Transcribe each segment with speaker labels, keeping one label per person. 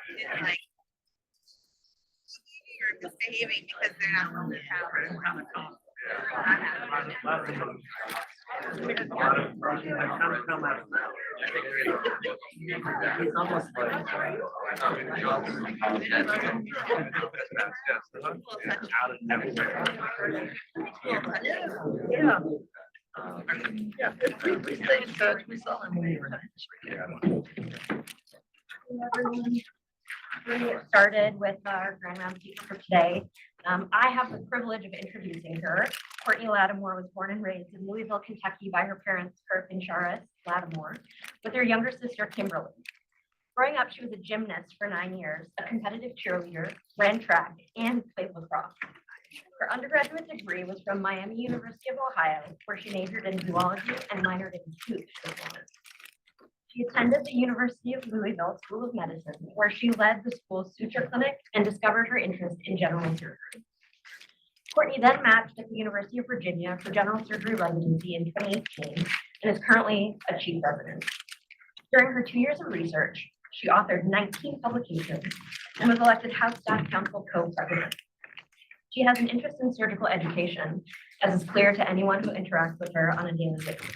Speaker 1: It's like you're misbehaving because they're not from the town.
Speaker 2: It's almost like out of nowhere. Yeah. Yeah, we stay in touch. We saw him when we were in high
Speaker 3: Everyone, we're going to get started with our grand round speaker for today. I have the privilege of introducing her. Courtney Lattimore was born and raised in Louisville, Kentucky by her parents, Kurt and Charis Lattimore, with her younger sister, Kimberly. Growing up, she was a gymnast for 9 years, a competitive cheerleader, ran track, and played lacrosse. Her undergraduate degree was from Miami University of Ohio, where she majored in zoology and minored in speech performance. She attended the University of Louisville School of Medicine, where she led the school's suture clinic and discovered her interest in general surgery. Courtney then matched at the University of Virginia for general surgery residency in 2018 and is currently a chief resident. During her 2 years of research, she authored 19 publications and was elected House Staff Council co-president. She has an interest in surgical education, as is clear to anyone who interacts with her on a daily basis.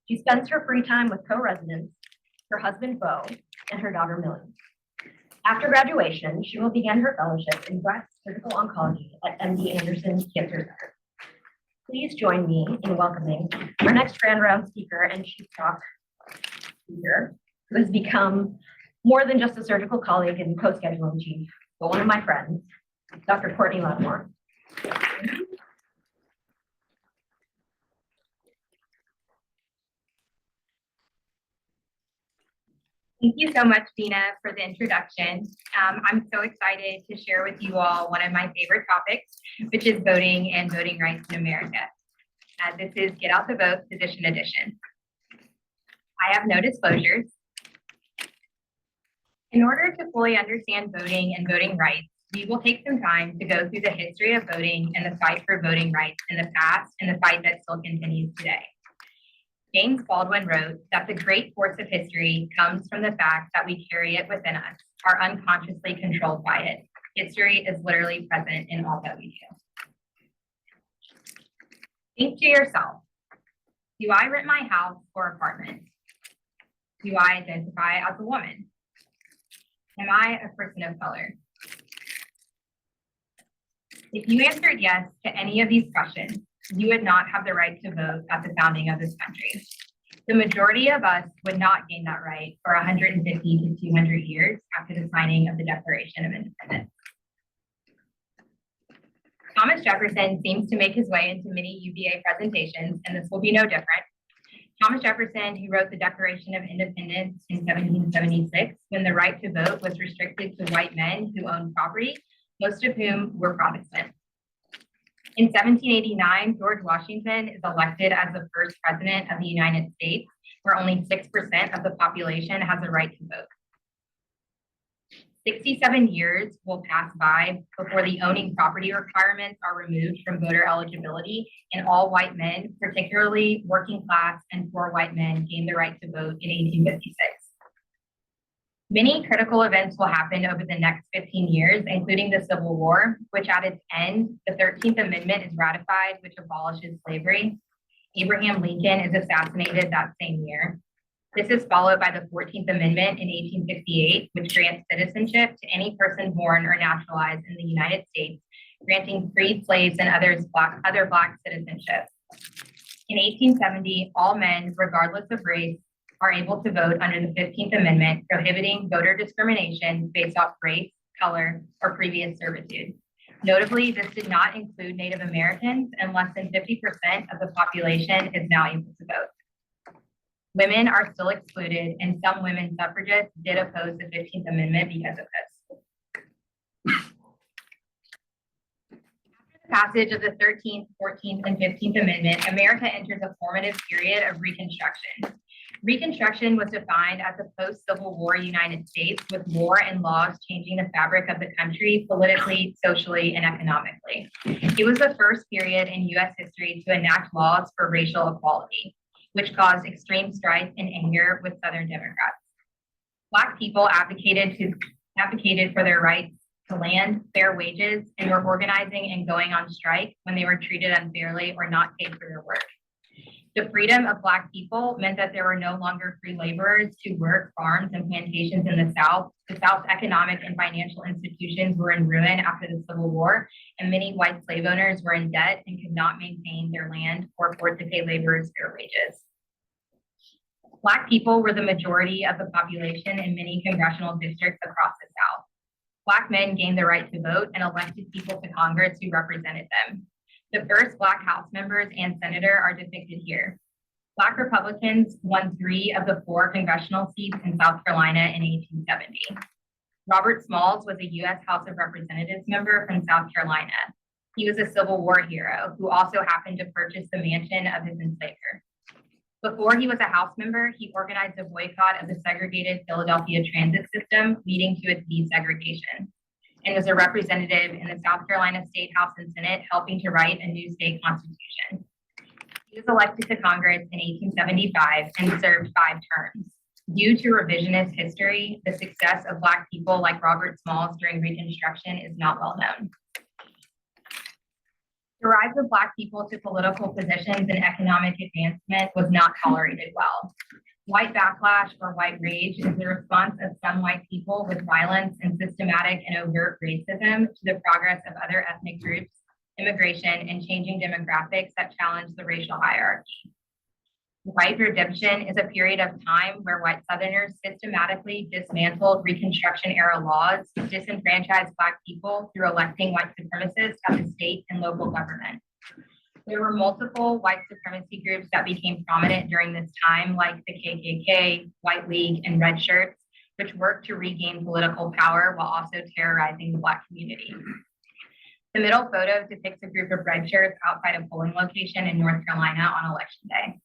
Speaker 3: She spends her free time with co-residents, her husband, Bo, and her daughter, Millie. After graduation, she will begin her fellowship in breast surgical oncology at MD Anderson Cancer Center. Please join me in welcoming our next grand round speaker and chief talk speaker, who has become more than just a surgical colleague and co-scheduling chief, but one of my friends, Dr. Courtney Lattimore.
Speaker 4: Thank you so much, Dina, for the introduction. I'm so excited to share with you all one of my favorite topics, which is voting and voting rights in America. This is Get Out the Vote, Physician Edition. I have no disclosures. In order to fully understand voting and voting rights, we will take some time to go through the history of voting and the fight for voting rights in the past and the fight that still continues today. James Baldwin wrote that the great force of history comes from the fact that we carry it within us, are unconsciously controlled by it. History is literally present in all that we do. Think to yourself, do I rent my house or apartment? Do I identify as a woman? Am I a person of color? If you answered yes to any of these questions, you would not have the right to vote at the founding of this country. The majority of us would not gain that right for 150 to 200 years after the signing of the Declaration of Independence. Thomas Jefferson seems to make his way into many UVA presentations, and this will be no different. Thomas Jefferson, who wrote the Declaration of Independence in 1776, when the right to vote was restricted to white men who owned property, most of whom were Protestant. In 1789, George Washington is elected as the first president of the United States, where only 6% of the population has a right to vote. 67 years will pass by before the owning property requirements are removed from voter eligibility, and all white men, particularly working class and poor white men, gained the right to vote in 1856. Many critical events will happen over the next 15 years, including the Civil War, which at its end, the 13th Amendment is ratified, which abolishes slavery. Abraham Lincoln is assassinated that same year. This is followed by the 14th Amendment in 1868, which grants citizenship to any person born or naturalized in the United States, granting freed slaves and other Black citizenship. In 1870, all men, regardless of race, are able to vote under the 15th Amendment, prohibiting voter discrimination based off race, color, or previous servitude. Notably, this did not include Native Americans, and less than 50% of the population is now able to vote. Women are still excluded, and some women suffragists did oppose the 15th Amendment because of this. After the passage of the 13th, 14th, and 15th Amendment, America enters a formative period of Reconstruction. Reconstruction was defined as a post-Civil War United States with war and laws changing the fabric of the country politically, socially, and economically. It was the first period in U.S. history to enact laws for racial equality, which caused extreme strife and anger with Southern Democrats. Black people advocated advocated for their rights to land, fair wages, and were organizing and going on strike when they were treated unfairly or not paid for their work. The freedom of Black people meant that there were no longer free laborers to work farms and plantations in the South. The South's economic and financial institutions were in ruin after the Civil War, and many white slave owners were in debt and could not maintain their land or afford to pay laborers fair wages. Black people were the majority of the population in many congressional districts across the South. Black men gained the right to vote and elected people to Congress who represented them. The first Black House members and senator are depicted here. Black Republicans won 3 of the 4 congressional seats in South Carolina in 1870. Robert Smalls was a U.S. House of Representatives member from South Carolina. He was a Civil War hero who also happened to purchase the mansion of his enslaver. Before he was a House member, he organized a boycott of the segregated Philadelphia transit system, leading to its desegregation, and was a representative in the South Carolina State House and Senate, helping to write a new state constitution. He was elected to Congress in 1875 and served 5 terms. Due to revisionist history, the success of Black people like Robert Smalls during Reconstruction is not well known. The rise of Black people to political positions and economic advancement was not tolerated well. White backlash or white rage is the response of some white people with violence and systematic and overt racism to the progress of other ethnic groups, immigration, and changing demographics that challenge the racial hierarchy. White redemption is a period of time where white Southerners systematically dismantled Reconstruction-era laws, disenfranchised Black people through electing white supremacists at the state and local government. There were multiple white supremacy groups that became prominent during this time, like the KKK, White League, and Red Shirts, which worked to regain political power while also terrorizing the Black community. The middle photo depicts a group of red shirts outside a polling location in North Carolina on election day.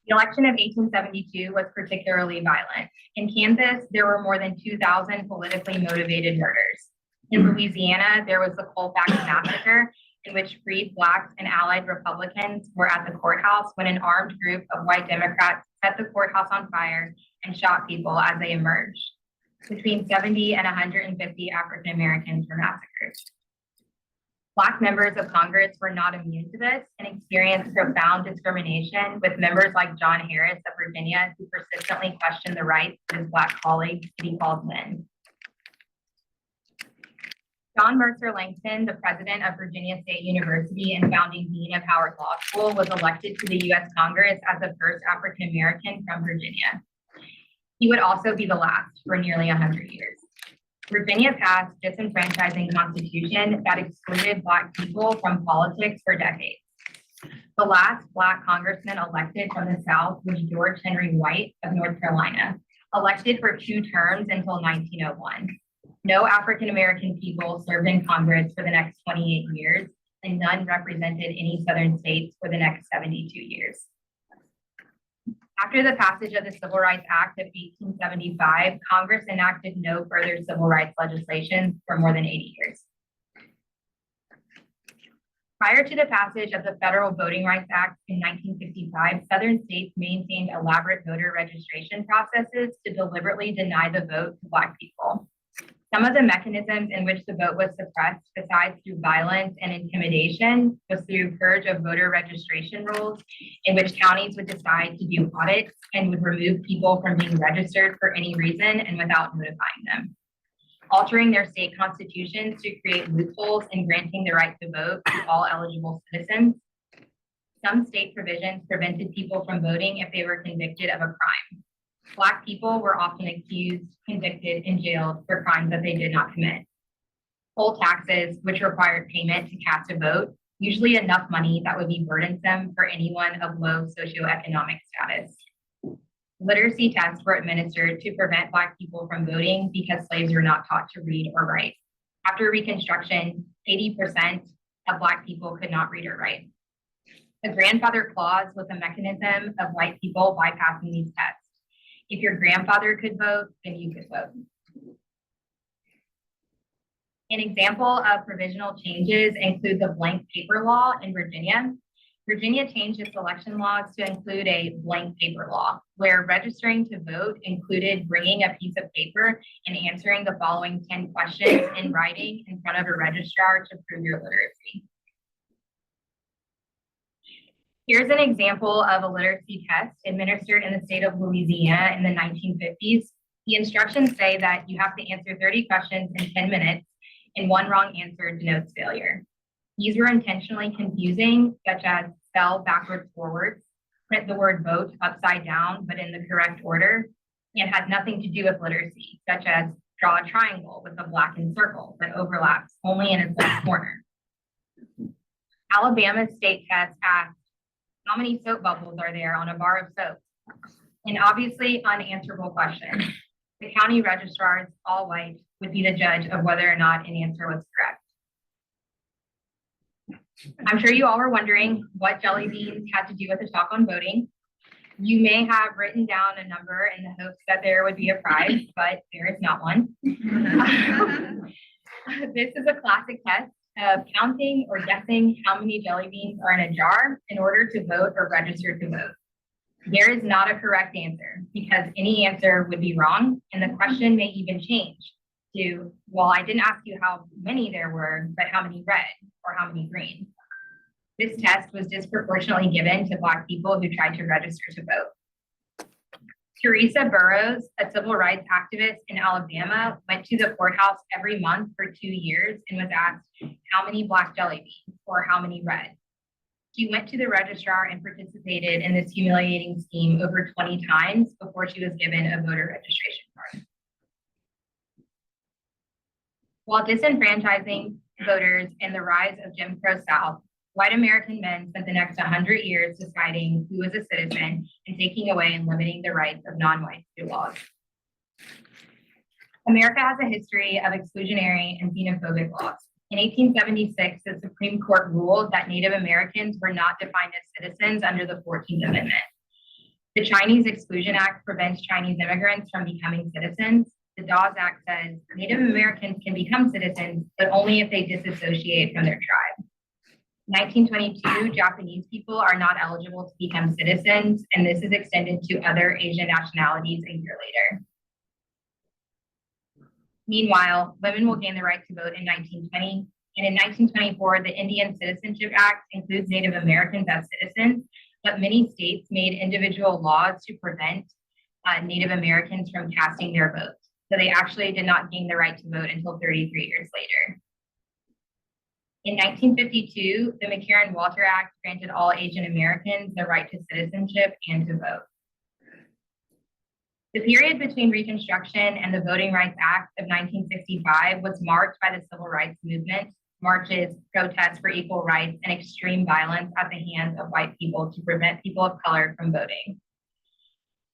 Speaker 4: The election of 1872 was particularly violent. In Kansas, there were more than 2,000 politically motivated murders. In Louisiana, there was the Colfax Massacre, in which freed Blacks and allied Republicans were at the courthouse when an armed group of white Democrats set the courthouse on fire and shot people as they emerged. Between 70 and 150 African Americans were massacred. Black members of Congress were not immune to this and experienced profound discrimination, with members like John Harris of Virginia who persistently questioned the rights of his Black colleagues to be called men. John Mercer Langston, the president of Virginia State University and founding dean of Howard Law School, was elected to the U.S. Congress as the first African American from Virginia. He would also be the last for nearly 100 years. Virginia passed a disenfranchising constitution that excluded Black people from politics for decades. The last Black congressman elected from the South was George Henry White of North Carolina, elected for 2 terms until 1901. No African American people served in Congress for the next 28 years, and none represented any Southern states for the next 72 years. After the passage of the Civil Rights Act of 1875, Congress enacted no further civil rights legislation for more than 80 years. Prior to the passage of the Federal Voting Rights Act in 1965, Southern states maintained elaborate voter registration processes to deliberately deny the vote to Black people. Some of the mechanisms in which the vote was suppressed, besides through violence and intimidation, was through purge of voter registration rules, in which counties would decide to do audits and would remove people from being registered for any reason and without notifying them. Altering their state constitutions to create loopholes in granting the right to vote to all eligible citizens. Some state provisions prevented people from voting if they were convicted of a crime. Black people were often accused, convicted, and jailed for crimes that they did not commit. Poll taxes, which required payment to cast a vote, usually enough money that would be burdensome for anyone of low socioeconomic status. Literacy tests were administered to prevent Black people from voting because slaves were not taught to read or write. After Reconstruction, 80% of Black people could not read or write. The grandfather clause was a mechanism of white people bypassing these tests. If your grandfather could vote, then you could vote. An example of provisional changes include the blank paper law in Virginia. Virginia changed its election laws to include a blank paper law, where registering to vote included bringing a piece of paper and answering the following 10 questions in writing in front of a registrar to prove your literacy. Here's an example of a literacy test administered in the state of Louisiana in the 1950s. The instructions say that you have to answer 30 questions in 10 minutes, and one wrong answer denotes failure. These were intentionally confusing, such as spell backwards forwards, print the word vote upside down but in the correct order, and had nothing to do with literacy, such as draw a triangle with a blackened circle that overlaps only in its left corner. Alabama's state test asked, how many soap bubbles are there on a bar of soap? An obviously unanswerable question. The county registrars, all white, would be the judge of whether or not an answer was correct. I'm sure you all were wondering what jelly beans had to do with the talk on voting. You may have written down a number in the hopes that there would be a prize, but there is not one. This is a classic test of counting or guessing how many jelly beans are in a jar in order to vote or register to vote. There is not a correct answer because any answer would be wrong, and the question may even change to, well, I didn't ask you how many there were, but how many red or how many green. This test was disproportionately given to Black people who tried to register to vote. Teresa Burrows, a civil rights activist in Alabama, went to the courthouse every month for 2 years and was asked how many Black jelly beans or how many red. She went to the registrar and participated in this humiliating scheme over 20 times before she was given a voter registration card. While disenfranchising voters and the rise of Jim Crow South, white American men spent the next 100 years deciding who was a citizen and taking away and limiting the rights of non-whites through laws. America has a history of exclusionary and xenophobic laws. In 1876, the Supreme Court ruled that Native Americans were not defined as citizens under the 14th Amendment. The Chinese Exclusion Act prevents Chinese immigrants from becoming citizens. The Dawes Act says Native Americans can become citizens, but only if they disassociate from their tribe. In 1922, Japanese people are not eligible to become citizens, and this is extended to other Asian nationalities a year later. Meanwhile, women will gain the right to vote in 1920, and in 1924, the Indian Citizenship Act includes Native Americans as citizens, but many states made individual laws to prevent Native Americans from casting their votes. So they actually did not gain the right to vote until 33 years later. In 1952, the McCarran-Walter Act granted all Asian Americans the right to citizenship and to vote. The period between Reconstruction and the Voting Rights Act of 1965 was marked by the civil rights movement, marches, protests for equal rights, and extreme violence at the hands of white people to prevent people of color from voting.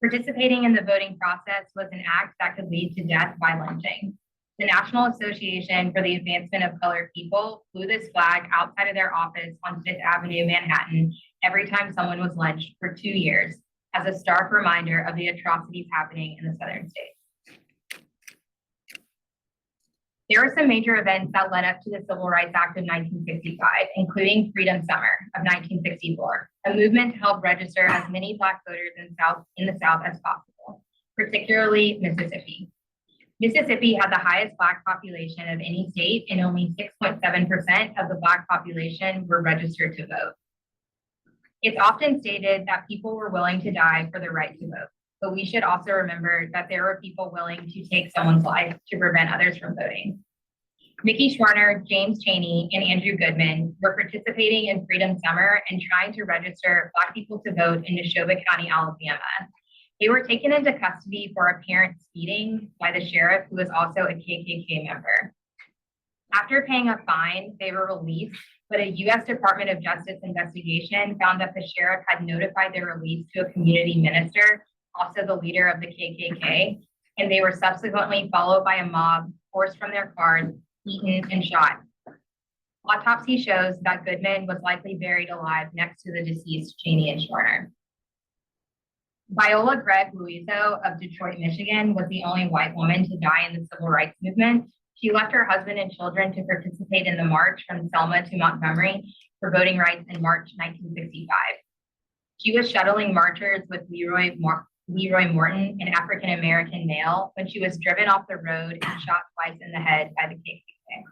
Speaker 4: Participating in the voting process was an act that could lead to death by lynching. The National Association for the Advancement of Colored People flew this flag outside of their office on Fifth Avenue, Manhattan, every time someone was lynched for 2 years, as a stark reminder of the atrocities happening in the southern states. There were some major events that led up to the Civil Rights Act of 1965, including Freedom Summer of 1964, a movement to help register as many Black voters in the South as possible, particularly Mississippi. Mississippi had the highest Black population of any state, and only 6.7% of the Black population were registered to vote. It's often stated that people were willing to die for the right to vote, but we should also remember that there were people willing to take someone's life to prevent others from voting. Mickey Schwerner, James Chaney, and Andrew Goodman were participating in Freedom Summer and trying to register Black people to vote in Neshoba County, Alabama. They were taken into custody for apparent speeding by the sheriff, who was also a KKK member. After paying a fine, they were released, but a U.S. Department of Justice investigation found that the sheriff had notified their release to a community minister, also the leader of the KKK, and they were subsequently followed by a mob, forced from their cars, eaten, and shot. Autopsy shows that Goodman was likely buried alive next to the deceased Chaney and Schwerner. Viola Gregg Louiso of Detroit, Michigan, was the only white woman to die in the civil rights movement. She left her husband and children to participate in the march from Selma to Montgomery, for voting rights in March 1965. She was shuttling marchers with Leroy Morton, an African-American male, when she was driven off the road and shot twice in the head by the KKK.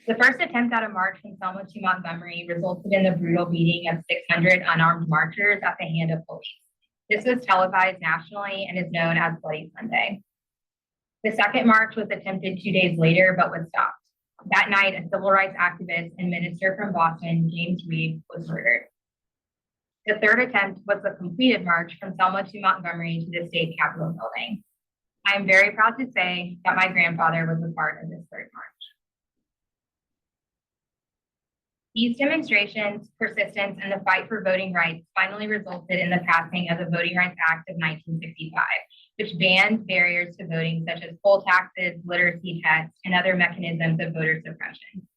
Speaker 4: The first attempt at a march from Selma to Montgomery resulted in the brutal beating of 600 unarmed marchers at the hand of police. This was televised nationally and is known as Bloody Sunday. The second march was attempted 2 days later, but was stopped. That night, a civil rights activist and minister from Boston, James Reed, was murdered. The third attempt was a completed march from Selma to Montgomery to the state capitol building. I am very proud to say that my grandfather was a part of this third march. These demonstrations, persistence, and the fight for voting rights finally resulted in the passing of the Voting Rights Act of 1965, which banned barriers to voting such as poll taxes, literacy tests, and other mechanisms of voter suppression.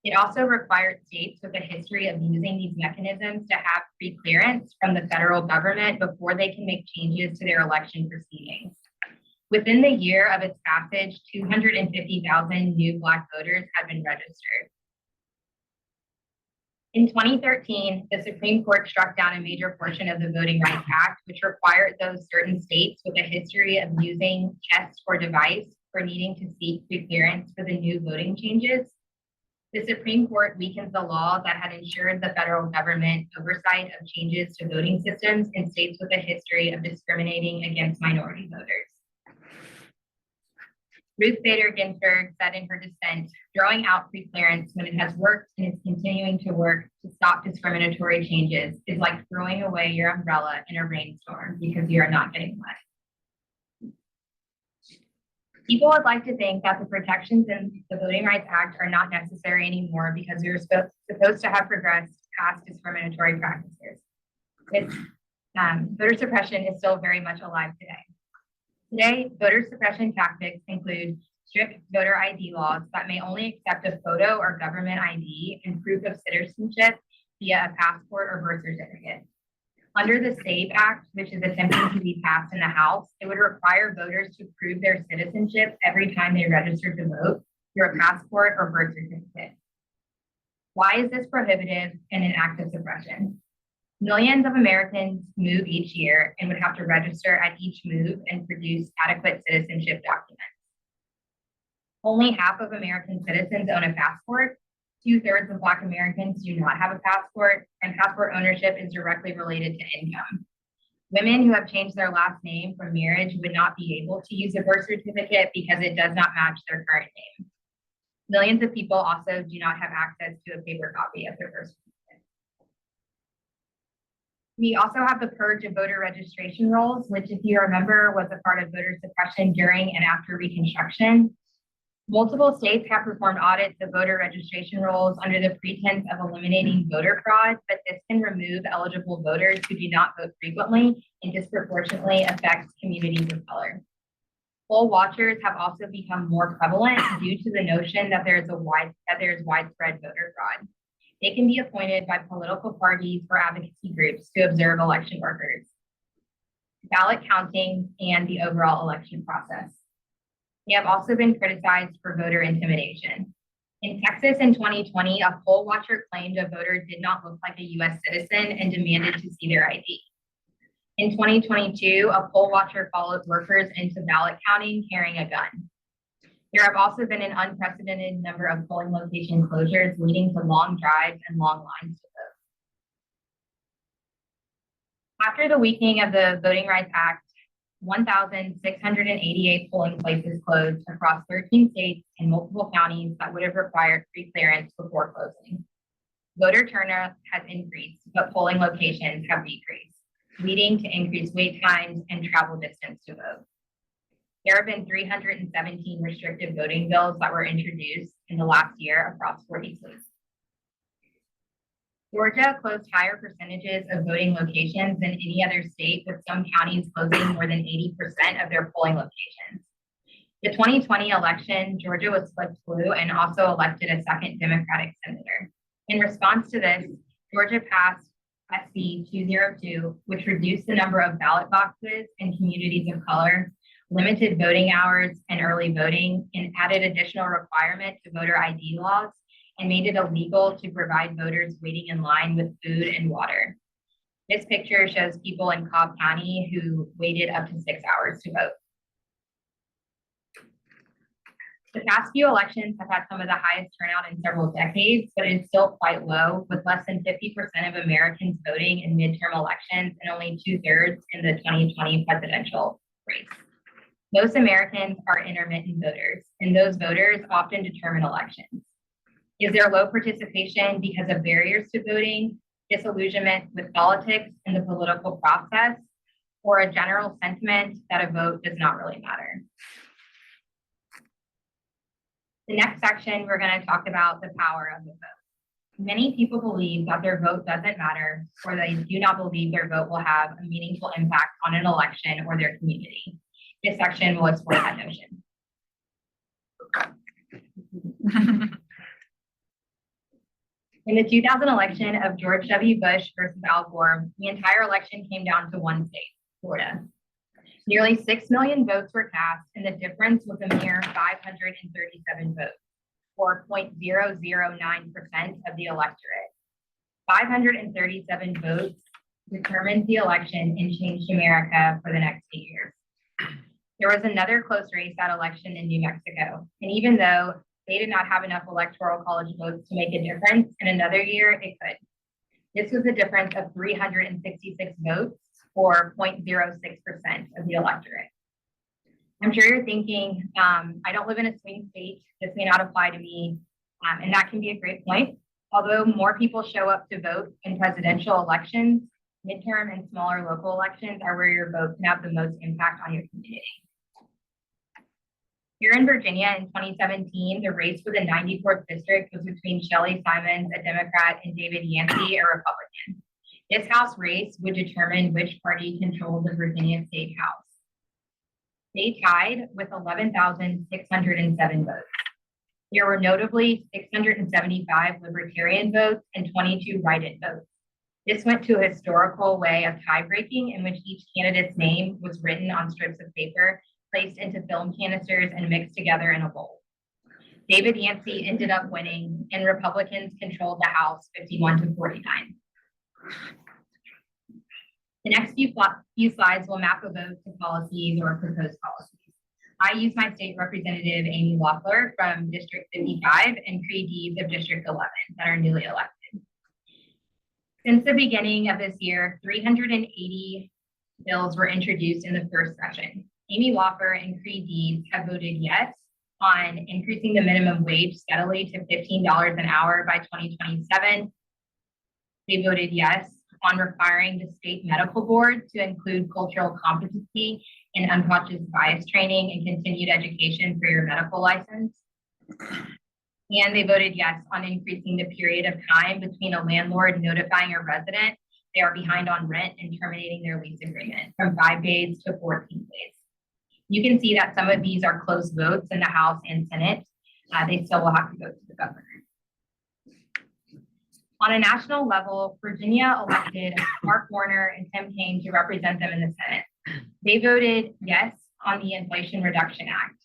Speaker 4: It also required states with a history of using these mechanisms to have pre-clearance from the federal government before they can make changes to their election proceedings. Within the year of its passage, 250,000 new Black voters had been registered. In 2013, the Supreme Court struck down a major portion of the Voting Rights Act, which required those certain states with a history of using test or device for needing to seek pre-clearance for the new voting changes. The Supreme Court weakens the law that had ensured the federal government oversight of changes to voting systems in states with a history of discriminating against minority voters. Ruth Bader Ginsburg said in her dissent, throwing out pre-clearance when it has worked and is continuing to work to stop discriminatory changes is like throwing away your umbrella in a rainstorm because you are not getting wet. People would like to think that the protections in the Voting Rights Act are not necessary anymore because we are supposed to have progressed past discriminatory practices. Voter suppression is still very much alive today. Today, voter suppression tactics include strict voter ID laws that may only accept a photo or government ID and proof of citizenship via a passport or birth certificate. Under the SAVE Act, which is attempting to be passed in the House, it would require voters to prove their citizenship every time they register to vote through a passport or birth certificate. Why is this prohibitive and an act of suppression? Millions of Americans move each year and would have to register at each move and produce adequate citizenship documents. Only half of American citizens own a passport. 2/3 of Black Americans do not have a passport, and passport ownership is directly related to income. Women who have changed their last name from marriage would not be able to use a birth certificate because it does not match their current name. Millions of people also do not have access to a paper copy of their birth certificate. We also have the purge of voter registration rolls, which, if you remember, was a part of voter suppression during and after Reconstruction. Multiple states have performed audits of voter registration rolls under the pretense of eliminating voter fraud, but this can remove eligible voters who do not vote frequently and disproportionately affects communities of color. Poll watchers have also become more prevalent due to the notion that there is widespread voter fraud. They can be appointed by political parties or advocacy groups to observe election workers, ballot counting, and the overall election process. They have also been criticized for voter intimidation. In Texas in 2020, a poll watcher claimed a voter did not look like a US citizen and demanded to see their ID. In 2022, a poll watcher followed workers into ballot counting carrying a gun. There have also been an unprecedented number of polling location closures leading to long drives and long lines to vote. After the weakening of the Voting Rights Act, 1,688 polling places closed across 13 states and multiple counties that would have required pre-clearance before closing. Voter turnout has increased, but polling locations have decreased, leading to increased wait times and travel distance to vote. There have been 317 restrictive voting bills that were introduced in the last year across 40 states. Georgia closed higher percentages of voting locations than any other state, with some counties closing more than 80% of their polling locations. The 2020 election, Georgia was flipped blue and also elected a second Democratic senator. In response to this, Georgia passed SB 202, which reduced the number of ballot boxes in communities of color, limited voting hours and early voting, and added additional requirement to voter ID laws, and made it illegal to provide voters waiting in line with food and water. This picture shows people in Cobb County who waited up to 6 hours to vote. The past few elections have had some of the highest turnout in several decades, but it is still quite low, with less than 50% of Americans voting in midterm elections and only 2/3 in the 2020 presidential race. Most Americans are intermittent voters, and those voters often determine elections. Is there low participation because of barriers to voting, disillusionment with politics and the political process, or a general sentiment that a vote does not really matter? The next section, we're going to talk about the power of the vote. Many people believe that their vote doesn't matter, or they do not believe their vote will have a meaningful impact on an election or their community. This section will explore that notion. In the 2000 election of George W. Bush versus Al Gore, the entire election came down to one state, Florida. Nearly 6 million votes were cast, and the difference was a mere 537 votes, or 0.009% of the electorate. 537 votes determined the election and changed America for the next 8 years. There was another close race that election in New Mexico, and even though they did not have enough electoral college votes to make a difference, in another year it could. This was a difference of 366 votes, or 0.06% of the electorate. I'm sure you're thinking, I don't live in a swing state, this may not apply to me, and that can be a great point. Although more people show up to vote in presidential elections, midterm and smaller local elections are where your vote can have the most impact on your community. Here in Virginia in 2017, the race for the 94th district was between Shelley Simons, a Democrat, and David Yancey, a Republican. This House race would determine which party controlled the Virginia State House. They tied with 11,607 votes. There were notably 675 Libertarian votes and 22 write-in votes. This went to a historical way of tie-breaking in which each candidate's name was written on strips of paper, placed into film canisters, and mixed together in a bowl. David Yancey ended up winning, and Republicans controlled the House 51-49. The next few slides will map a vote to policies or proposed policies. I use my state representative, Amy Loeffler from District 55 and Cree Dees of District 11 that are newly elected. Since the beginning of this year, 380 bills were introduced in the first session. Amy Loeffler and Cree Dees have voted yes on increasing the minimum wage steadily to $15 an hour by 2027. They voted yes on requiring the state medical board to include cultural competency and unconscious bias training and continued education for your medical license. And they voted yes on increasing the period of time between a landlord notifying a resident they are behind on rent and terminating their lease agreement from 5 days to 14 days. You can see that some of these are close votes in the House and Senate. They still will have to go to the governor. On a national level, Virginia elected Mark Warner and Tim Kaine to represent them in the Senate. They voted yes on the Inflation Reduction Act.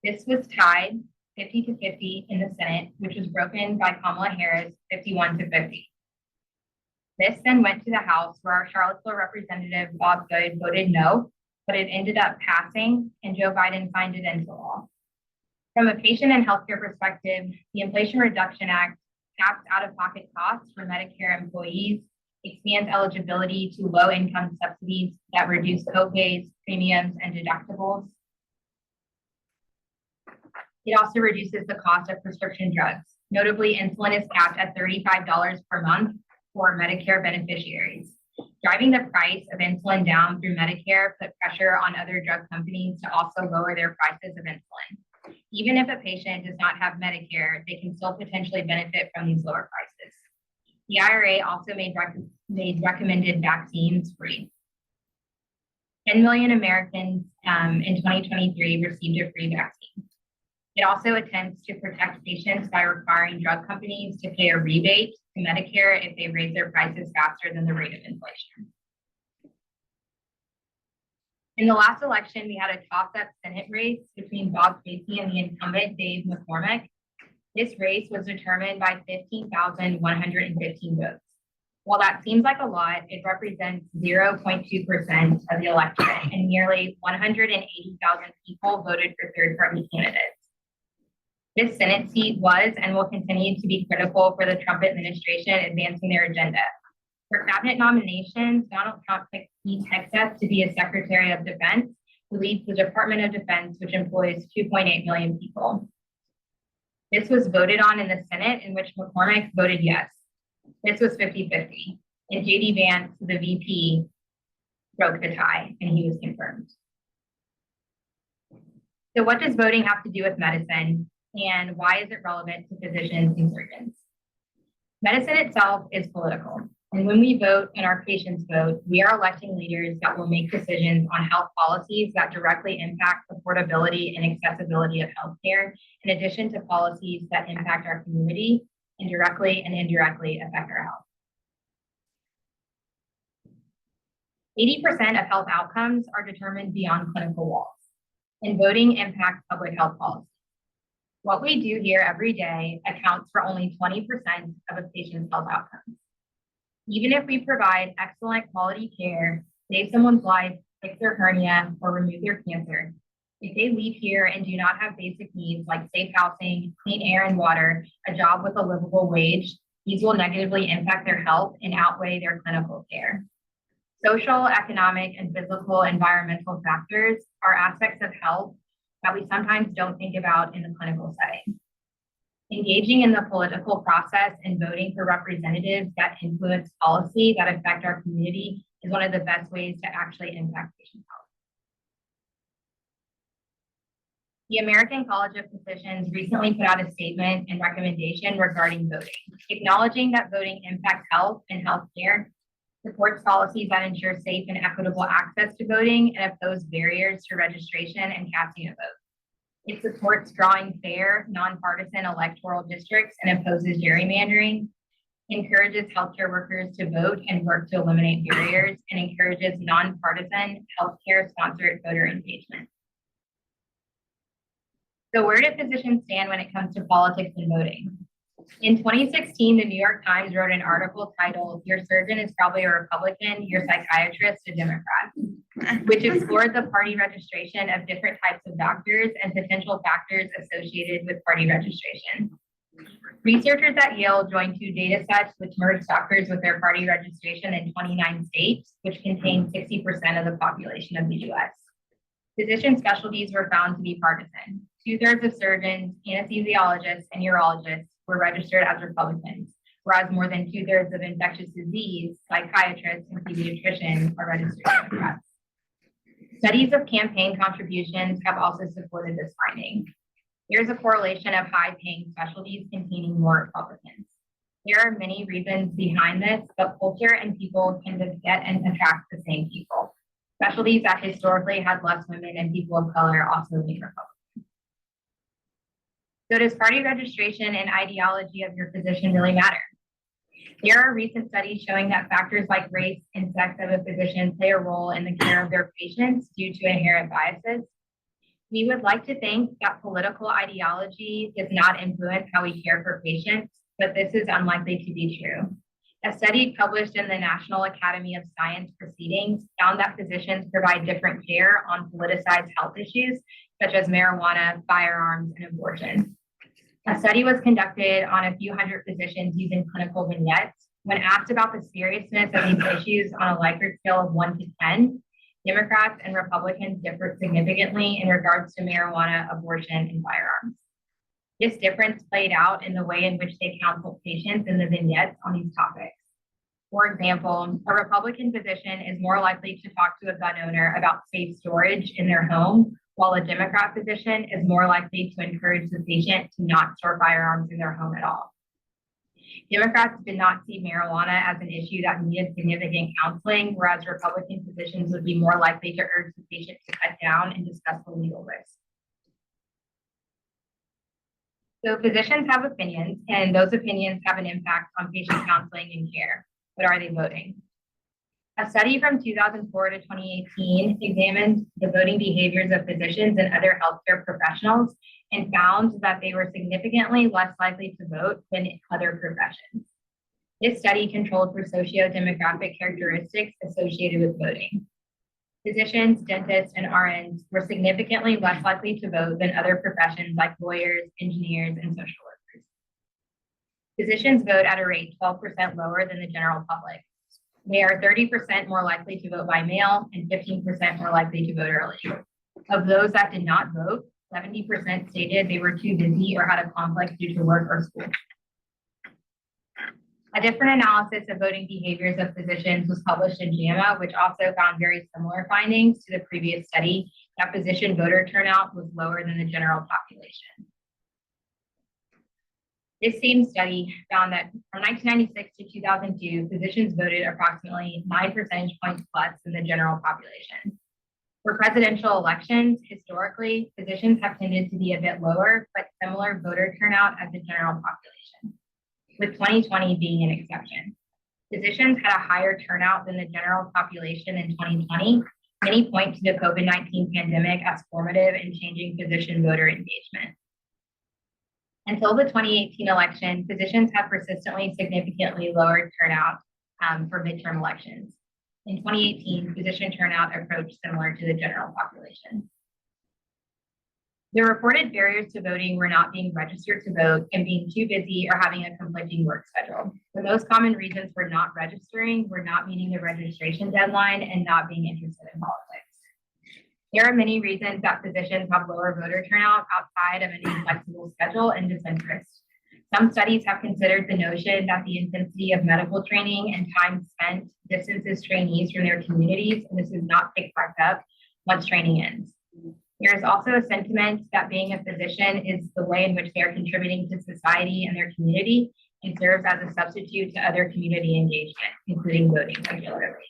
Speaker 4: This was tied 50-50 in the Senate, which was broken by Kamala Harris 51-50. This then went to the House, where our Charlottesville representative Bob Good voted no, but it ended up passing and Joe Biden signed it into law. From a patient and healthcare perspective, the Inflation Reduction Act caps out-of-pocket costs for Medicare employees, expands eligibility to low-income subsidies that reduce copays, premiums, and deductibles. It also reduces the cost of prescription drugs. Notably, insulin is capped at $35 per month for Medicare beneficiaries. Driving the price of insulin down through Medicare put pressure on other drug companies to also lower their prices of insulin. Even if a patient does not have Medicare, they can still potentially benefit from these lower prices. The IRA also made recommended vaccines free. 10 million Americans in 2023 received a free vaccine. It also attempts to protect patients by requiring drug companies to pay a rebate to Medicare if they raise their prices faster than the rate of inflation. In the last election, we had a toss-up Senate race between Bob Casey and the incumbent Dave McCormick. This race was determined by 15,115 votes. While that seems like a lot, it represents 0.2% of the electorate, and nearly 180,000 people voted for third-party candidates. This Senate seat was and will continue to be critical for the Trump administration advancing their agenda. For cabinet nominations, Donald Trump picked Pete Hegseth to be a Secretary of Defense, who leads the Department of Defense, which employs 2.8 million people. This was voted on in the Senate, in which McCormick voted yes. This was 50-50, and JD Vance, the VP, broke the tie, and he was confirmed. So what does voting have to do with medicine, and why is it relevant to physicians and surgeons? Medicine itself is political, and when we vote and our patients vote, we are electing leaders that will make decisions on health policies that directly impact affordability and accessibility of healthcare, in addition to policies that impact our community and directly and indirectly affect our health. 80% of health outcomes are determined beyond clinical walls, and voting impacts public health policy. What we do here every day accounts for only 20% of a patient's health outcomes. Even if we provide excellent quality care, save someone's life, fix their hernia, or remove their cancer, if they leave here and do not have basic needs like safe housing, clean air and water, a job with a livable wage, these will negatively impact their health and outweigh their clinical care. Social, economic, and physical environmental factors are aspects of health that we sometimes don't think about in the clinical setting. Engaging in the political process and voting for representatives that influence policy that affect our community is one of the best ways to actually impact patient health. The American College of Physicians recently put out a statement and recommendation regarding voting, acknowledging that voting impacts health and healthcare, supports policies that ensure safe and equitable access to voting, and oppose barriers to registration and casting a vote. It supports drawing fair, nonpartisan electoral districts and opposes gerrymandering, encourages healthcare workers to vote and work to eliminate barriers, and encourages nonpartisan healthcare-sponsored voter engagement. So where do physicians stand when it comes to politics and voting? In 2016, the New York Times wrote an article titled, "Your Surgeon is Probably a Republican, Your Psychiatrist a Democrat," which explored the party registration of different types of doctors and potential factors associated with party registration. Researchers at Yale joined two data sets which merged doctors with their party registration in 29 states, which contained 60% of the population of the US. Physician specialties were found to be partisan. 2/3 of surgeons, anesthesiologists, and urologists were registered as Republicans, whereas more than 2/3 of infectious disease, psychiatrists, and pediatricians are registered Democrats. Studies of campaign contributions have also supported this finding. There's a correlation of high-paying specialties containing more Republicans. There are many reasons behind this, but culture and people tend to get and attract the same people. Specialties that historically had less women and people of color also lean Republican. So does party registration and ideology of your physician really matter? There are recent studies showing that factors like race and sex of a physician play a role in the care of their patients due to inherent biases. We would like to think that political ideology does not influence how we care for patients, but this is unlikely to be true. A study published in the National Academy of Science Proceedings found that physicians provide different care on politicized health issues, such as marijuana, firearms, and abortion. A study was conducted on a few hundred physicians using clinical vignettes. When asked about the seriousness of these issues on a Likert scale of 1 to 10, Democrats and Republicans differed significantly in regards to marijuana, abortion, and firearms. This difference played out in the way in which they counseled patients in the vignettes on these topics. For example, a Republican physician is more likely to talk to a gun owner about safe storage in their home, while a Democrat physician is more likely to encourage the patient to not store firearms in their home at all. Democrats did not see marijuana as an issue that needed significant counseling, whereas Republican physicians would be more likely to urge the patient to cut down and discuss the legal risks. So physicians have opinions, and those opinions have an impact on patient counseling and care. But are they voting? A study from 2004 to 2018 examined the voting behaviors of physicians and other healthcare professionals and found that they were significantly less likely to vote than other professions. This study controlled for socio-demographic characteristics associated with voting. Physicians, dentists, and RNs were significantly less likely to vote than other professions like lawyers, engineers, and social workers. Physicians vote at a rate 12% lower than the general public. They are 30% more likely to vote by mail and 15% more likely to vote early. Of those that did not vote, 70% stated they were too busy or had a conflict due to work or school. A different analysis of voting behaviors of physicians was published in JAMA, which also found very similar findings to the previous study, that physician voter turnout was lower than the general population. This same study found that from 1996 to 2002, physicians voted approximately 9 percentage points less than the general population. For presidential elections, historically, physicians have tended to be a bit lower, but similar voter turnout as the general population, with 2020 being an exception. Physicians had a higher turnout than the general population in 2020. Many point to the COVID-19 pandemic as formative in changing physician voter engagement. Until the 2018 election, physicians have persistently significantly lowered turnout for midterm elections. In 2018, physician turnout approached similar to the general population. The reported barriers to voting were not being registered to vote and being too busy or having a conflicting work schedule. The most common reasons for not registering were not meeting the registration deadline and not being interested in politics. There are many reasons that physicians have lower voter turnout outside of an inflexible schedule and disinterest. Some studies have considered the notion that the intensity of medical training and time spent distances trainees from their communities, and this is not picked back up once training ends. There is also a sentiment that being a physician is the way in which they are contributing to society and their community and serves as a substitute to other community engagement, including voting regularly.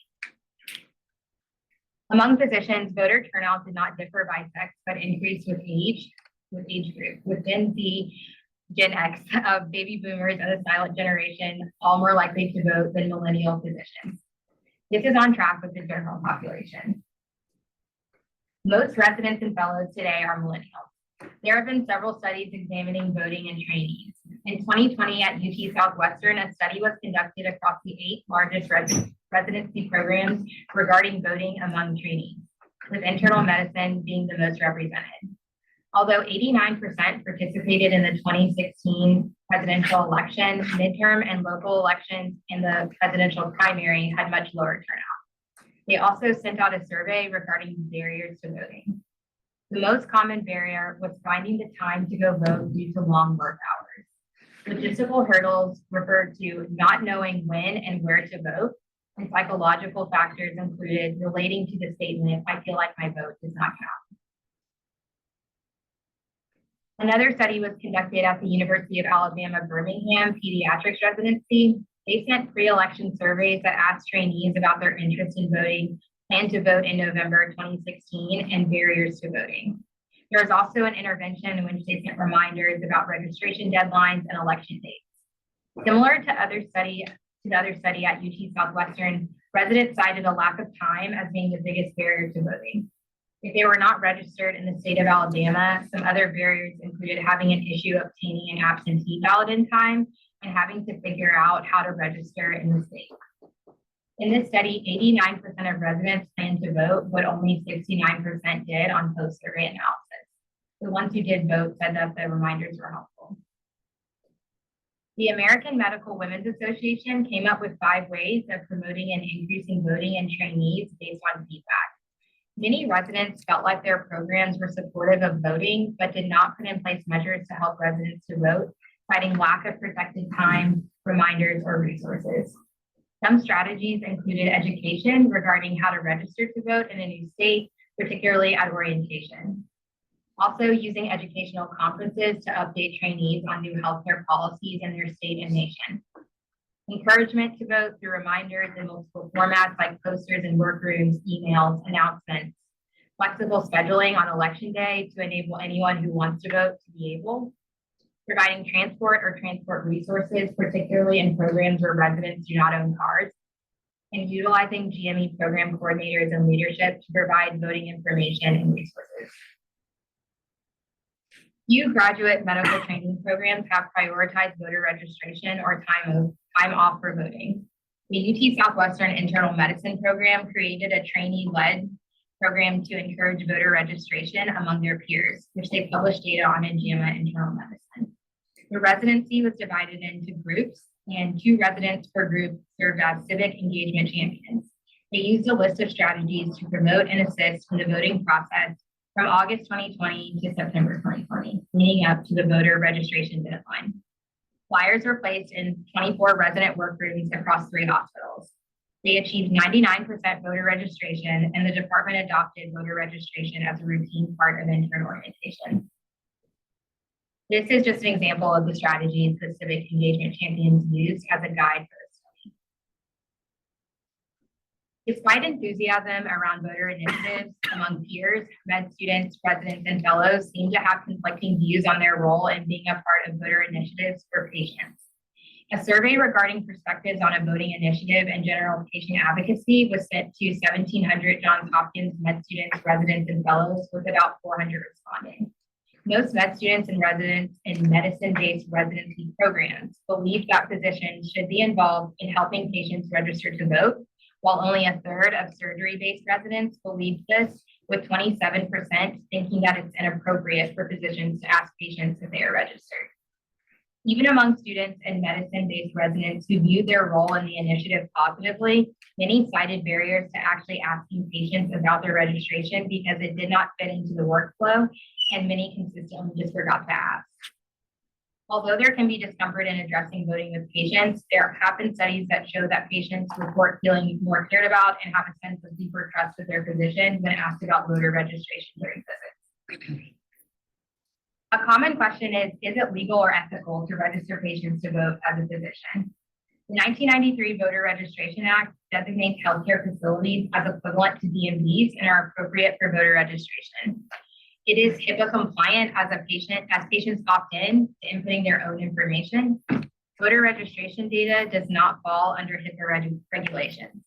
Speaker 4: Among physicians, voter turnout did not differ by sex, but increased with age group. Within the Gen X of baby boomers and the silent generation, all more likely to vote than millennial physicians. This is on track with the general population. Most residents and fellows today are millennials. There have been several studies examining voting and trainees. In 2020 at UT Southwestern, a study was conducted across the 8 largest residency programs regarding voting among trainees, with internal medicine being the most represented. Although 89% participated in the 2016 presidential election, midterm and local elections in the presidential primary had much lower turnout. They also sent out a survey regarding barriers to voting. The most common barrier was finding the time to go vote due to long work hours. Logistical hurdles referred to not knowing when and where to vote, and psychological factors included relating to the statement, "I feel like my vote does not count." Another study was conducted at the University of Alabama, Birmingham Pediatrics Residency. They sent pre-election surveys that asked trainees about their interest in voting, plan to vote in November 2016, and barriers to voting. There was also an intervention in which they sent reminders about registration deadlines and election dates. Similar to the other study at UT Southwestern, residents cited a lack of time as being the biggest barrier to voting. If they were not registered in the state of Alabama, some other barriers included having an issue obtaining an absentee ballot in time and having to figure out how to register in the state. In this study, 89% of residents planned to vote, but only 69% did on post-survey analysis. The ones who did vote said that the reminders were helpful. The American Medical Women's Association came up with 5 ways of promoting and increasing voting and trainees based on feedback. Many residents felt like their programs were supportive of voting, but did not put in place measures to help residents to vote, citing lack of protected time, reminders, or resources. Some strategies included education regarding how to register to vote in a new state, particularly at orientation. Also using educational conferences to update trainees on new healthcare policies in their state and nation. Encouragement to vote through reminders in multiple formats like posters in workrooms, emails, announcements. Flexible scheduling on election day to enable anyone who wants to vote to be able. Providing transport or transport resources, particularly in programs where residents do not own cars. And utilizing GME program coordinators and leadership to provide voting information and resources. Few graduate medical training programs have prioritized voter registration or time off for voting. The UT Southwestern Internal Medicine Program created a trainee-led program to encourage voter registration among their peers, which they published data on in JAMA Internal Medicine. The residency was divided into groups, and 2 residents per group served as civic engagement champions. They used a list of strategies to promote and assist in the voting process from August 2020 to September 2020, leading up to the voter registration deadline. Flyers were placed in 24 resident workrooms across 3 hospitals. They achieved 99% voter registration, and the department adopted voter registration as a routine part of internal orientation. This is just an example of the strategies that civic engagement champions used as a guide for the study. Despite enthusiasm around voter initiatives among peers, med students, residents, and fellows seem to have conflicting views on their role in being a part of voter initiatives for patients. A survey regarding perspectives on a voting initiative and general patient advocacy was sent to 1,700 Johns Hopkins med students, residents, and fellows, with about 400 responding. Most med students and residents in medicine-based residency programs believe that physicians should be involved in helping patients register to vote, while only a third of surgery-based residents believe this, with 27% thinking that it's inappropriate for physicians to ask patients if they are registered. Even among students and medicine-based residents who viewed their role in the initiative positively, many cited barriers to actually asking patients about their registration because it did not fit into the workflow, and many consistently just forgot to ask. Although there can be discomfort in addressing voting with patients, there have been studies that show that patients report feeling more cared about and have a sense of deeper trust with their physician when asked about voter registration during visits. A common question is it legal or ethical to register patients to vote as a physician? The 1993 Voter Registration Act designates healthcare facilities as equivalent to DMVs and are appropriate for voter registration. It is HIPAA compliant as patients opt in to inputting their own information. Voter registration data does not fall under HIPAA regulations.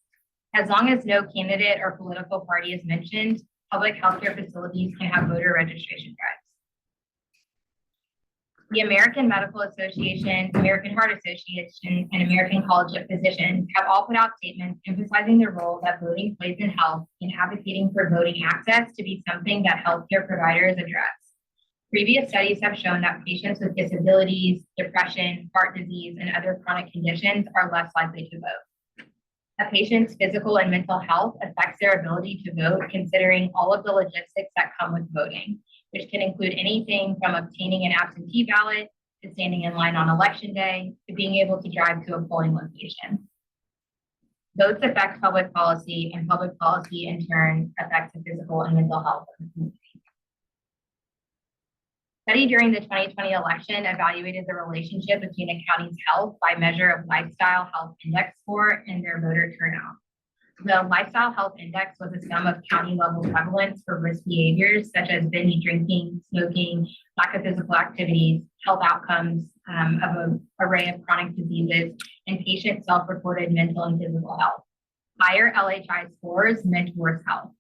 Speaker 4: As long as no candidate or political party is mentioned, public healthcare facilities can have voter registration drives. The American Medical Association, American Heart Association, and American College of Physicians have all put out statements emphasizing the role that voting plays in health and advocating for voting access to be something that healthcare providers address. Previous studies have shown that patients with disabilities, depression, heart disease, and other chronic conditions are less likely to vote. A patient's physical and mental health affects their ability to vote, considering all of the logistics that come with voting, which can include anything from obtaining an absentee ballot to standing in line on election day to being able to drive to a polling location. Votes affect public policy, and public policy in turn affects the physical and mental health of the community. Study during the 2020 election evaluated the relationship between a county's health by measure of lifestyle health index score and their voter turnout. The Lifestyle Health Index was a sum of county-level prevalence for risk behaviors such as binge drinking, smoking, lack of physical activities, health outcomes of an array of chronic diseases, and patient self-reported mental and physical health. Higher LHI scores meant worse health.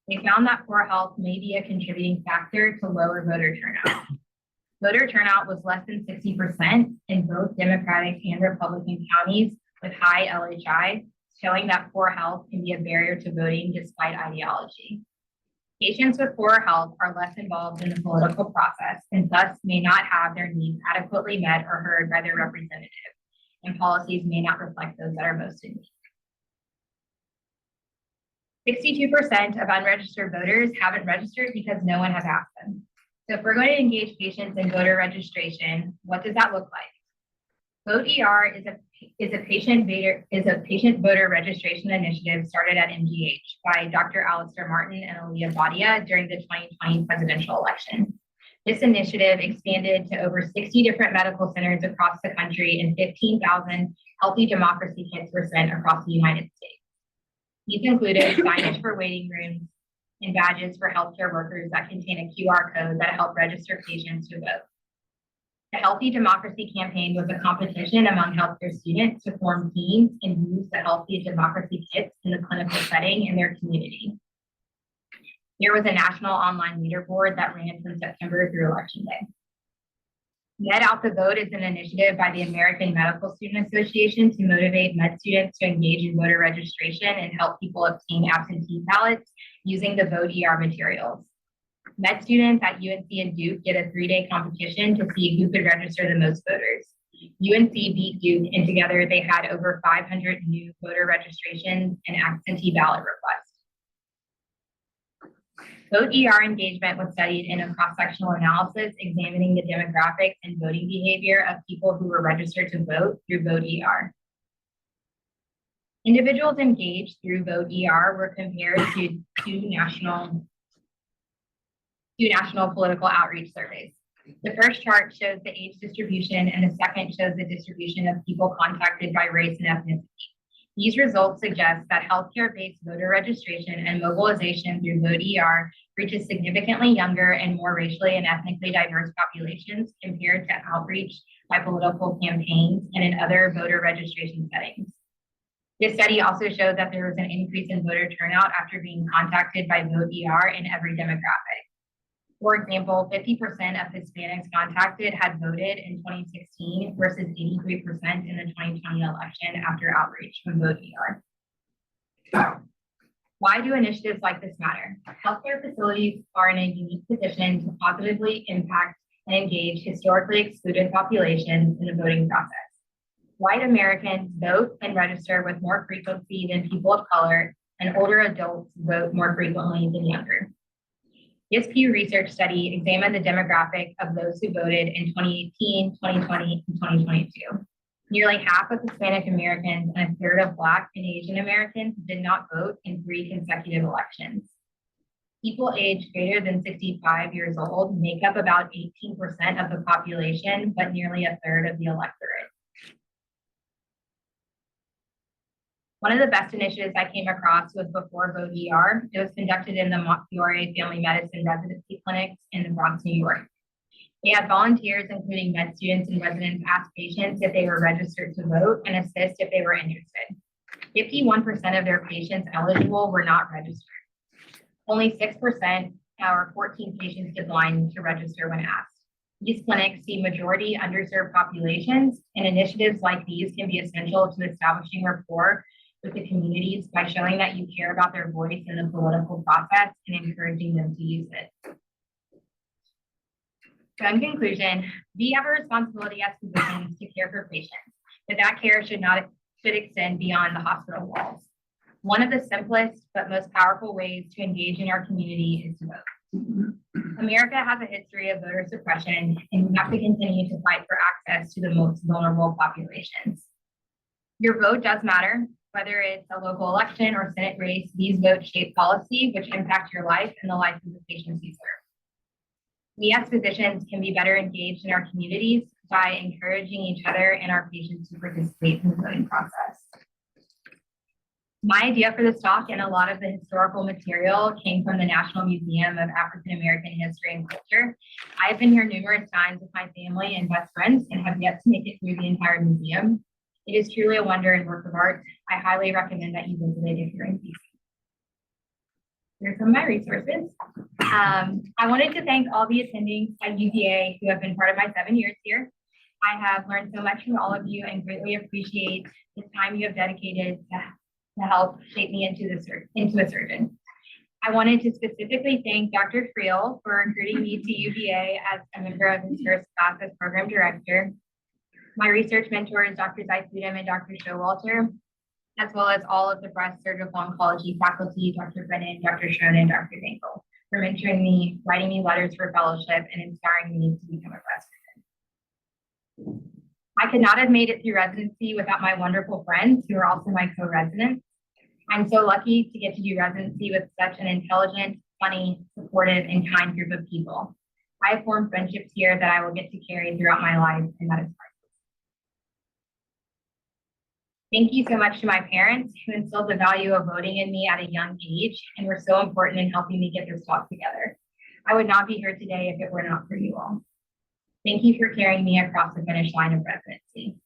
Speaker 4: They found that poor health may be a contributing factor to lower voter turnout. Voter turnout was less than 60% in both Democratic and Republican counties with high LHI, showing that poor health can be a barrier to voting despite ideology. Patients with poor health are less involved in the political process and thus may not have their needs adequately met or heard by their representative, and policies may not reflect those that are most in need. 62% of unregistered voters haven't registered because no one has asked them. So if we're going to engage patients in voter registration, what does that look like? Vote ER is a patient voter registration initiative started at MGH by Dr. Alistair Martin and Aaliyah Badia during the 2020 presidential election. This initiative expanded to over 60 different medical centers across the country, and 15,000 healthy democracy kits were sent across the United States. These included signage for waiting rooms and badges for healthcare workers that contain a QR code that help register patients to vote. The Healthy Democracy campaign was a competition among healthcare students to form teams and use the Healthy Democracy kits in the clinical setting in their community. There was a national online leaderboard that ran from September through Election Day. Med Out the Vote is an initiative by the American Medical Student Association to motivate med students to engage in voter registration and help people obtain absentee ballots using the Vote ER materials. Med students at UNC and Duke get a 3-day competition to see who could register the most voters. UNC beat Duke, and together they had over 500 new voter registrations and absentee ballot requests. Vote ER engagement was studied in a cross-sectional analysis examining the demographics and voting behavior of people who were registered to vote through Vote ER. Individuals engaged through Vote ER were compared to two national political outreach surveys. The first chart shows the age distribution, and the second shows the distribution of people contacted by race and ethnicity. These results suggest that healthcare-based voter registration and mobilization through Vote ER reaches significantly younger and more racially and ethnically diverse populations compared to outreach by political campaigns and in other voter registration settings. This study also showed that there was an increase in voter turnout after being contacted by Vote ER in every demographic. For example, 50% of Hispanics contacted had voted in 2016 versus 83% in the 2020 election after outreach from Vote ER. Why do initiatives like this matter? Healthcare facilities are in a unique position to positively impact and engage historically excluded populations in the voting process. White Americans vote and register with more frequency than people of color, and older adults vote more frequently than younger. This Pew Research study examined the demographic of those who voted in 2018, 2020, and 2022. Nearly half of Hispanic Americans and a third of Black and Asian Americans did not vote in 3 consecutive elections. People aged greater than 65 years old make up about 18% of the population, but nearly a third of the electorate. One of the best initiatives I came across was before Vote ER. It was conducted in the Montefiore Family Medicine Residency Clinics in the Bronx, New York. They had volunteers, including med students and residents, ask patients if they were registered to vote and assist if they were interested. 51% of their patients eligible were not registered. Only 6%, or 14 patients, declined to register when asked. These clinics see majority underserved populations, and initiatives like these can be essential to establishing rapport with the communities by showing that you care about their voice in the political process and encouraging them to use it. So in conclusion, we have a responsibility as physicians to care for patients, but that care should extend beyond the hospital walls. One of the simplest but most powerful ways to engage in our community is to vote. America has a history of voter suppression, and we have to continue to fight for access to the most vulnerable populations. Your vote does matter. Whether it's a local election or Senate race, these votes shape policy which impact your life and the life of the patients you serve. We as physicians can be better engaged in our communities by encouraging each other and our patients to participate in the voting process. My idea for this talk and a lot of the historical material came from the National Museum of African American History and Culture. I have been here numerous times with my family and best friends and have yet to make it through the entire museum. It is truly a wonder and work of art. I highly recommend that you visit it if you're in DC. Here's some of my resources. I wanted to thank all the attendings at UVA who have been part of my 7 years here. I have learned so much from all of you and greatly appreciate the time you have dedicated to help shape me into a surgeon. I wanted to specifically thank Dr. Friel for recruiting me to UVA as a member of his first class as program director. My research mentors, Dr. Zeitfriedem and Dr. Showalter, as well as all of the breast surgical oncology faculty, Dr. Brennan, Dr. Schoen, and Dr. Bankel, for mentoring me, writing me letters for fellowship, and inspiring me to become a breast surgeon. I could not have made it through residency without my wonderful friends who are also my co-residents. I'm so lucky to get to do residency with such an intelligent, funny, supportive, and kind group of people. I have formed friendships here that I will get to carry throughout my life, and that is priceless. Thank you so much to my parents who instilled the value of voting in me at a young age and were so important in helping me get this talk together. I would not be here today if it were not for you all. Thank you for carrying me across the finish line of residency.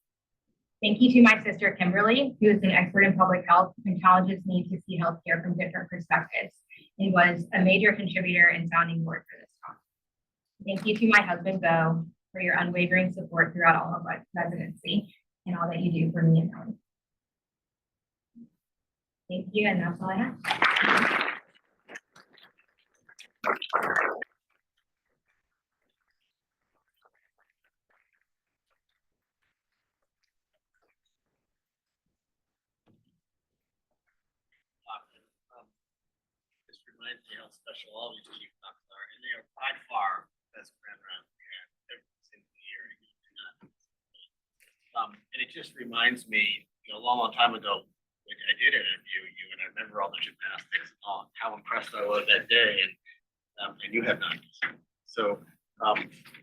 Speaker 4: Thank you to my sister, Kimberly, who is an expert in public health and challenges me to see healthcare from different perspectives and was a major contributor and sounding board for this talk. Thank you to my husband, Bo, for your unwavering support throughout all of my residency and all that you do for me and Ellen. Thank you, and that's all I have.
Speaker 5: This reminds me how special all these chief knocks are, and they are by far the best grand rounds we have every single year. And it just reminds me, a long time ago, when I did interview you, and I remember all the gymnastics and all, how impressed I was that day, and you have not. So,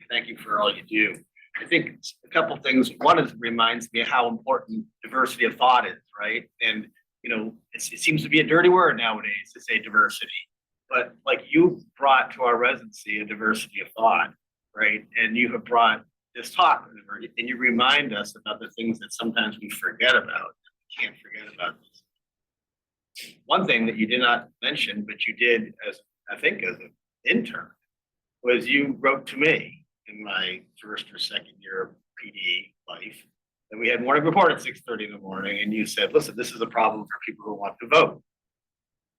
Speaker 5: thank you for all you do. I think a couple things. One is, it reminds me how important diversity of thought is, right? And it seems to be a dirty word nowadays to say diversity, but like you brought to our residency a diversity of thought, right? And you have brought this talk, and you remind us about the things that sometimes we forget about. We can't forget about this. One thing that you did not mention, but you did as an intern, was you wrote to me in my first or second year of PD life. And we had morning report at 6:30 in the morning, and you said, listen, this is a problem for people who want to vote.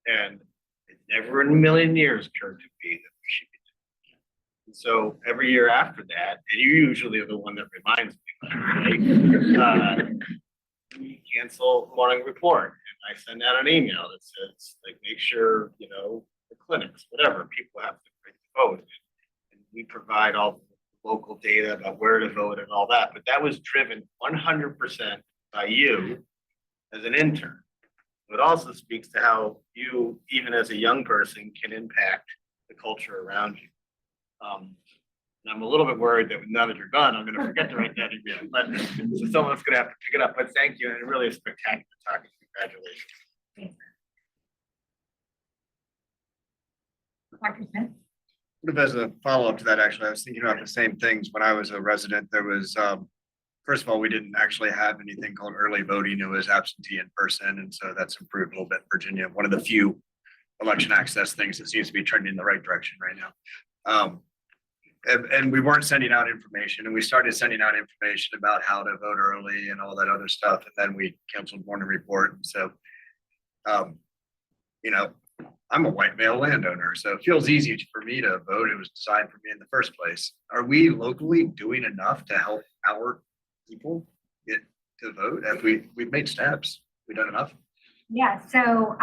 Speaker 5: And it never in a million years occurred to me that we should be doing that. And so every year after that, and you usually are the one that reminds me, right? We cancel morning report, and I send out an email that says, like, make sure, the clinics, whatever, people have to vote. And we provide all the local data about where to vote and all that, but that was driven 100% by you as an intern. It also speaks to how you, even as a young person, can impact the culture around you. And I'm a little bit worried that now that you're gone, I'm going to forget to write that email, but so someone's going to have to pick it up. But thank you, and really a spectacular talk. Congratulations.
Speaker 4: Dr. Smith?
Speaker 6: As a follow-up to that, actually, I was thinking about the same things. When I was a resident, there was, first of all, we didn't actually have anything called early voting. It was absentee in person. And so that's improved a little bit in Virginia. One of the few election access things that seems to be trending in the right direction right now. And we weren't sending out information, and we started sending out information about how to vote early and all that other stuff. And then we canceled morning report. And so, I'm a white male landowner, so it feels easy for me to vote. It was designed for me in the first place. Are we locally doing enough to help our people get to vote? Have we've made steps? We've done enough?
Speaker 4: Yeah, so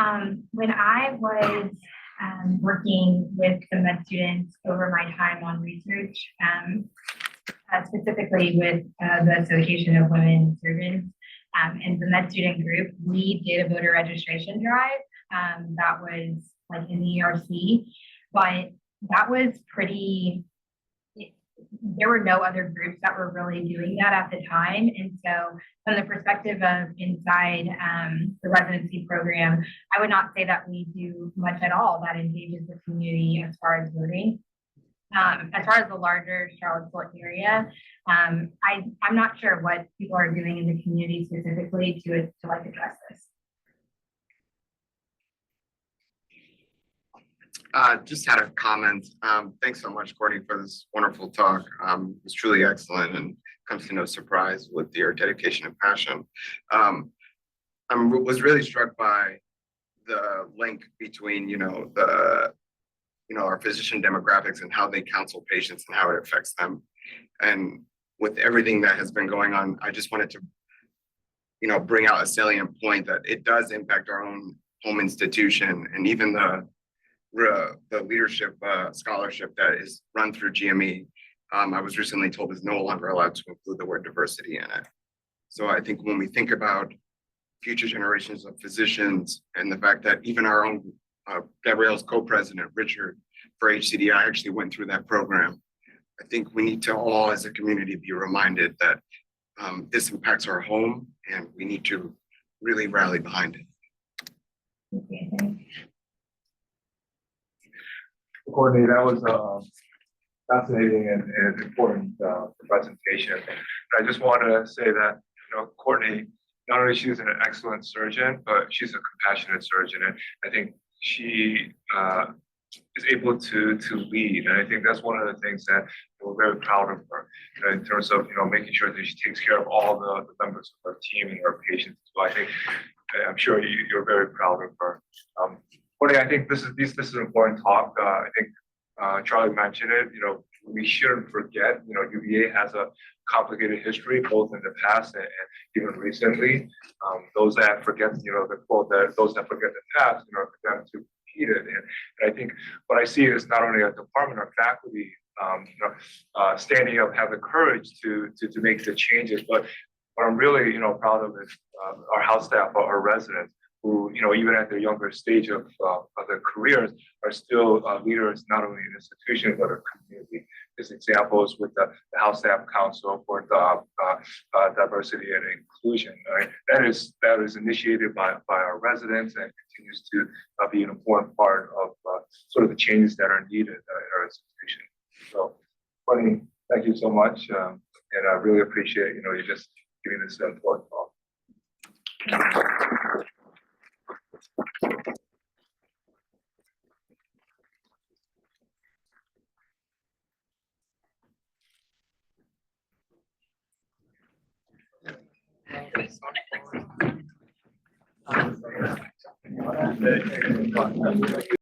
Speaker 4: when I was working with the med students over my time on research, specifically with the Association of Women Surgeons and the med student group, we did a voter registration drive that was like in the ERC, but that was there were no other groups that were really doing that at the time. And so from the perspective of inside the residency program, I would not say that we do much at all that engages the community as far as voting. As far as the larger Charlottesville area, I'm not sure what people are doing in the community specifically to like address this.
Speaker 7: Just had a comment. Thanks so much, Courtney, for this wonderful talk. It was truly excellent and comes to no surprise with your dedication and passion. I was really struck by the link between, our physician demographics and how they counsel patients and how it affects them. And with everything that has been going on, I just wanted to, bring out a salient point that it does impact our own home institution, and even the leadership scholarship that is run through GME, I was recently told is no longer allowed to include the word diversity in it. So I think when we think about future generations of physicians and the fact that even our own Gabrielle's co-president, Richard, for HCDI actually went through that program, I think we need to all as a community be reminded that this impacts our home and we need to really rally behind it.
Speaker 8: Courtney, that was a fascinating and important presentation. I just want to say that, Courtney, not only she's an excellent surgeon, but she's a compassionate surgeon. And I think she is able to lead. And I think that's one of the things that we're very proud of her, in terms of, making sure that she takes care of all the members of our team and our patients. So I think, I'm sure you're very proud of her. Courtney, I think this is an important talk. I think Charlie mentioned it, we shouldn't forget, UVA has a complicated history, both in the past and even recently. Those that forget, the quote that those that forget the past, are condemned to repeat it. And I think what I see is not only a department or faculty, standing up, have the courage to make the changes, but what I'm really, proud of is our house staff, our residents, who, even at their younger stage of their careers, are still leaders, not only in institutions, but our community. There's examples with the House Staff Council for the diversity and inclusion. Right? That is initiated by our residents and continues to be an important part of sort of the changes that are needed in our institution. So, Courtney, thank you so much, and I really appreciate you just giving this important talk.